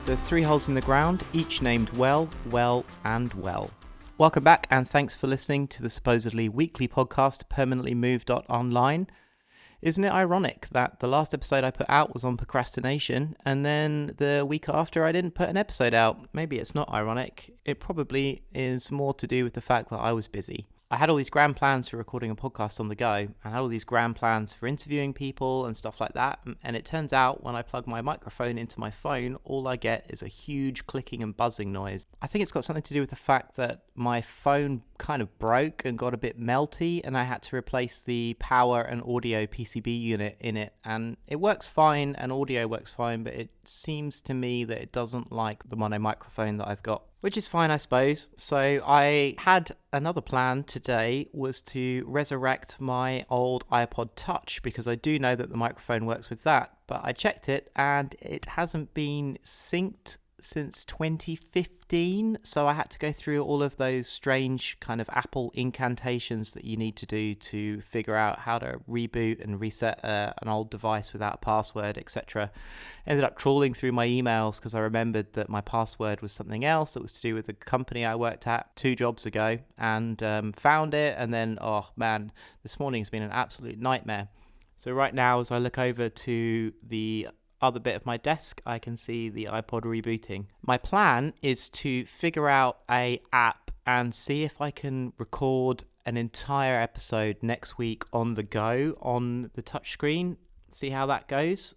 There's 3 holes in the ground, each named well, well, and well. Welcome back, and thanks for listening to the supposedly weekly podcast, Permanently Moved.online. Isn't it ironic that the last episode I put out was on procrastination, and then the week after I didn't put an episode out? Maybe it's not ironic. It probably is more to do with the fact that I was busy. I had all these grand plans for recording a podcast on the go. I had all these grand plans for interviewing people and stuff like that. And it turns out when I plug my microphone into my phone, all I get is a huge clicking and buzzing noise. I think it's got something to do with the fact that my phone kind of broke and got a bit melty, and I had to replace the power and audio PCB unit in it. And it works fine, and audio works fine, but it seems to me that it doesn't like the mono microphone that I've got. Which is fine, I suppose. So I had another plan today, was to resurrect my old iPod Touch, because I do know that the microphone works with that. But I checked it and it hasn't been synced since 2015. So I had to go through all of those strange kind of Apple incantations that you need to do to figure out how to reboot and reset an old device without a password, etc. Ended up trawling through my emails because I remembered that my password was something else that was to do with the company I worked at 2 jobs ago, and found it. And then, oh man, this morning has been an absolute nightmare. So right now, as I look over to the other bit of my desk, I can see the iPod rebooting. My plan is to figure out a app and see if I can record an entire episode next week on the go on the touchscreen. See how that goes.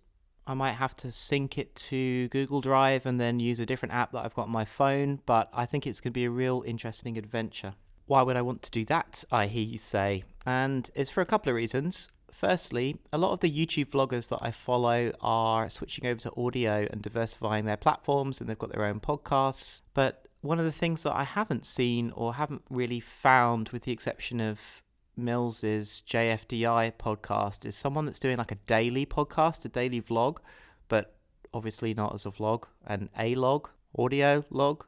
I might have to sync it to Google Drive and then use a different app that I've got on my phone, but I think it's going to be a real interesting adventure. Why would I want to do that, I hear you say? And it's for a couple of reasons. Firstly, a lot of the YouTube vloggers that I follow are switching over to audio and diversifying their platforms, and they've got their own podcasts. But one of the things that I haven't seen or haven't really found, with the exception of Mills's JFDI podcast, is someone that's doing like a daily podcast, a daily vlog, but obviously not as a vlog, an A-log, audio log.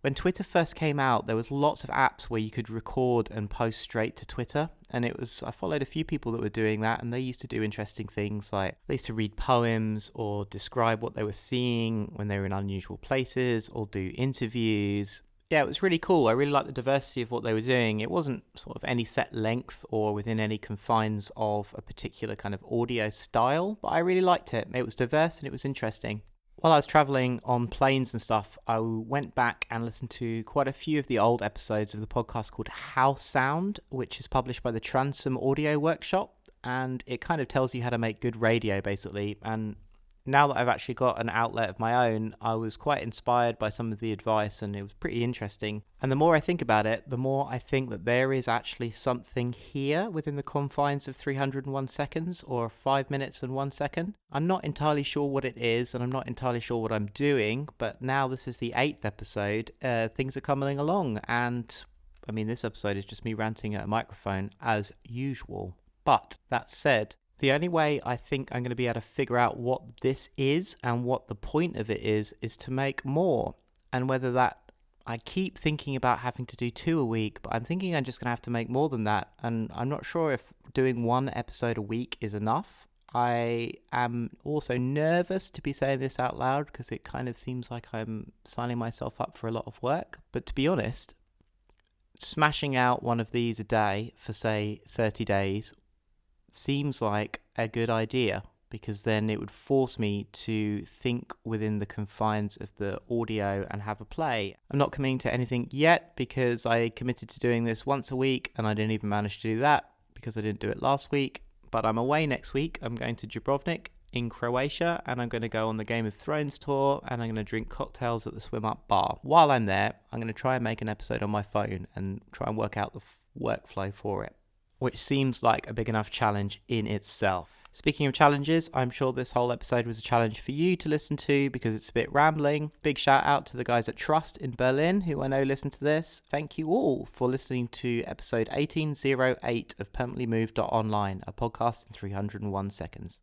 When Twitter first came out, there was lots of apps where you could record and post straight to Twitter. And I followed a few people that were doing that, and they used to do interesting things, like they used to read poems or describe what they were seeing when they were in unusual places, or do interviews. Yeah, it was really cool. I really liked the diversity of what they were doing. It wasn't sort of any set length or within any confines of a particular kind of audio style, but I really liked it. It was diverse and it was interesting. While I was traveling on planes and stuff, I went back and listened to quite a few of the old episodes of the podcast called How Sound, which is published by the Transom Audio Workshop, and it kind of tells you how to make good radio, basically. And now that I've actually got an outlet of my own, I was quite inspired by some of the advice, and it was pretty interesting. And the more I think about it, the more I think that there is actually something here within the confines of 301 seconds, or 5 minutes and 1 second. I'm not entirely sure what it is, and I'm not entirely sure what I'm doing, but now this is the 8th episode, things are coming along, and I mean, this episode is just me ranting at a microphone as usual. But that said, the only way I think I'm going to be able to figure out what this is and what the point of it is to make more. And whether that, I keep thinking about having to do 2 a week, but I'm thinking I'm just going to have to make more than that. And I'm not sure if doing 1 episode a week is enough. I am also nervous to be saying this out loud, because it kind of seems like I'm signing myself up for a lot of work. But to be honest, smashing out one of these a day for, say, 30 days seems like a good idea, because then it would force me to think within the confines of the audio and have a play. I'm not committing to anything yet, because I committed to doing this once a week and I didn't even manage to do that because I didn't do it last week. But I'm away next week. I'm going to Dubrovnik in Croatia, and I'm going to go on the Game of Thrones tour, and I'm going to drink cocktails at the Swim Up bar. While I'm there, I'm going to try and make an episode on my phone and try and work out the workflow for it, which seems like a big enough challenge in itself. Speaking of challenges, I'm sure this whole episode was a challenge for you to listen to, because it's a bit rambling. Big shout out to the guys at Trust in Berlin, who I know listen to this. Thank you all for listening to episode 1808 of Permanently Moved.online, a podcast in 301 seconds.